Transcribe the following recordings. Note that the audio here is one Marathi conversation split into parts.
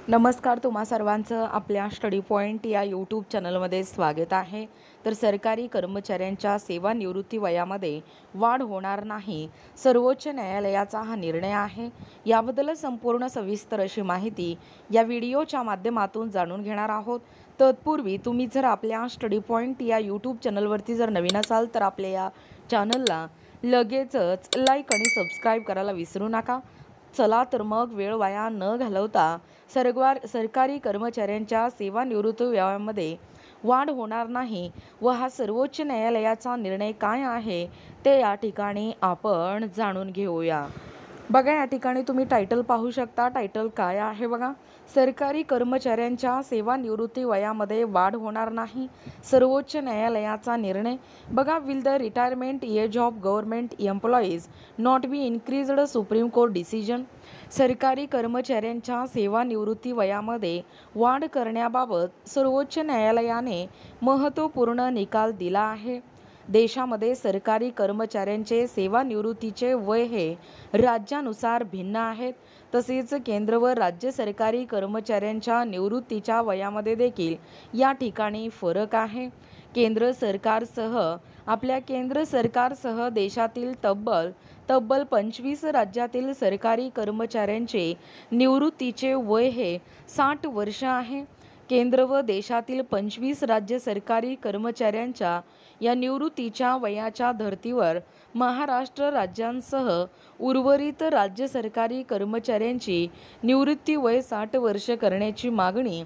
नमस्कार, तुम्हा सर्वांचं आपल्या स्टडी पॉईंट या यूट्यूब चॅनलमध्ये स्वागत आहे। तर सरकारी कर्मचाऱ्यांच्या सेवानिवृत्ती वयामध्ये वाढ होणार नाही, सर्वोच्च न्यायालयाचा हा निर्णय आहे। याबद्दल संपूर्ण सविस्तर अशी माहिती या व्हिडिओच्या माध्यमातून जाणून घेणार आहोत। तत्पूर्वी तुम्ही जर आपल्या स्टडी पॉईंट या यूट्यूब चॅनलवरती जर नवीन असाल तर आपल्या या चॅनलला लगेचच लाईक आणि सबस्क्राईब करायला विसरू नका। चला तर मग वेळ वाया न घालवता सरकारी कर्मचाऱ्यांच्या सेवानिवृत्ती वयामध्ये वाढ होणार नाही व हा सर्वोच्च न्यायालयाचा निर्णय काय आहे ते या ठिकाणी आपण जाणून घेऊया। बघा, या ठिकाणी तुम्ही टायटल पाहू शकता। टायटल काय आहे बघा, सरकारी कर्मचाऱ्यांच्या सेवानिवृत्ती वयामध्ये वाढ होणार नाही, सर्वोच्च न्यायालयाचा निर्णय। बघा, will the retirement age of government employees not be increased, supreme court decision. सरकारी कर्मचाऱ्यांच्या सेवानिवृत्ती वयामध्ये वाढ करण्याबाबत सर्वोच्च न्यायालयाने महत्त्वपूर्ण निकाल दिला आहे। देशामध्ये सरकारी कर्मचाऱ्यांचे सेवानिवृत्तीचे वय हे राज्यानुसार भिन्न आहेत। तसेच केंद्र व राज्य सरकारी कर्मचाऱ्यांच्या निवृत्तीच्या वयामध्ये देखील या ठिकाणी फरक आहे। केंद्र सरकारसह देशातील तब्बल 25 राज्यातील सरकारी कर्मचाऱ्यांचे निवृत्तीचे वय हे 60 वर्ष आहे। केंद्र व देशातील 25 राज्य सरकारी कर्मचाऱ्यांच्या या निवृत्तीच्या वयाच्या धर्तीवर महाराष्ट्र राज्यासह उर्वरित राज्य सरकारी कर्मचाऱ्यांची निवृत्ती वय 60 वर्ष करण्याची मागणी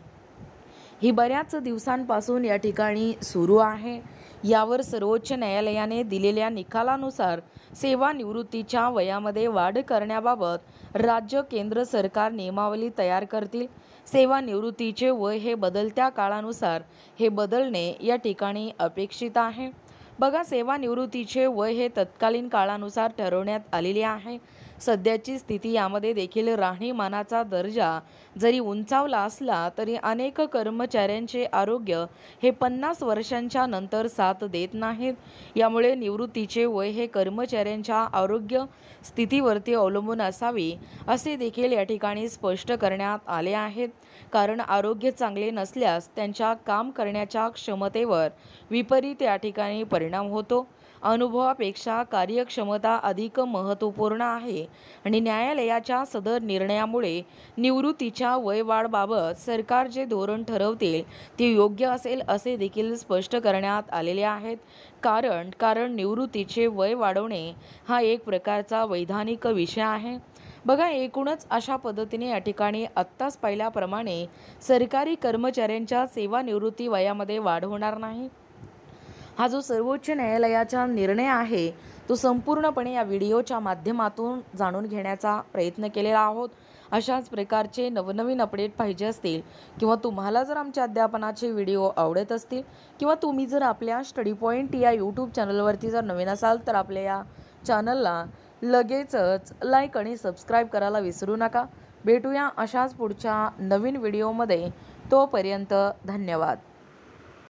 ही बऱ्याच दिवसांपासून या ठिकाणी सुरू आहे। यावर सर्वोच्च न्यायालयाने दिलेल्या निकालानुसार सेवानिवृत्तीच्या वयामध्ये वाढ करण्याबाबत राज्य केंद्र सरकार नियमावली तयार करतील। सेवानिवृत्तीचे वय हे बदलत्या काळानुसार हे बदलणे या ठिकाणी अपेक्षित आहे। बघा, सेवानिवृत्तीचे वय हे तत्कालीन काळानुसार ठरवण्यात आलेले आहे। सध्याची स्थिती यामध्ये देखील राहणीमानाचा दर्जा जरी उंचावला असला तरी अनेक कर्मचाऱ्यांचे आरोग्य हे 50 वर्षांच्या नंतर साथ देत नाहीत। यामुळे निवृत्तीचे वय हे कर्मचाऱ्यांच्या आरोग्य स्थितीवरती अवलंबून असावे असे देखील या ठिकाणी स्पष्ट करण्यात आले आहेत। कारण आरोग्य चांगले नसल्यास त्यांच्या काम करण्याच्या क्षमतेवर विपरीत या ठिकाणी परिणाम होतो। अनुभवापेक्षा कार्यक्षमता अधिक महत्त्वपूर्ण आहे आणि न्यायालयाच्या सदर निर्णयामुळे निवृत्तीच्या वयवाढबाबत सरकार जे धोरण ठरवतील ते योग्य असेल असे देखील स्पष्ट करण्यात आलेले आहेत। कारण निवृत्तीचे वय वाढवणे हा एक प्रकारचा वैधानिक विषय आहे। बघा, एकूणच अशा पद्धतीने या ठिकाणी आत्ताच पाहिल्याप्रमाणे सरकारी कर्मचाऱ्यांच्या सेवानिवृत्ती वयामध्ये वाढ होणार नाही। हा जो सर्वोच्च न्यायालयाचा निर्णय आहे तो संपूर्णपणे या व्हिडिओच्या माध्यमातून जाणून घेण्याचा प्रयत्न केलेला आहोत। अशाच प्रकारचे नवनवीन अपडेट पाहिजे असतील किंवा तुम्हाला जर आमच्या अध्यापनाचे व्हिडिओ आवडत असतील किंवा तुम्ही जर आपल्या स्टडी पॉईंट या यूट्यूब चॅनलवरती जर नवीन असाल तर आपल्या या चॅनलला लगेचच लाईक आणि सबस्क्राईब करायला विसरू नका। भेटूया अशाच पुढच्या नवीन व्हिडिओमध्ये, तोपर्यंत धन्यवाद।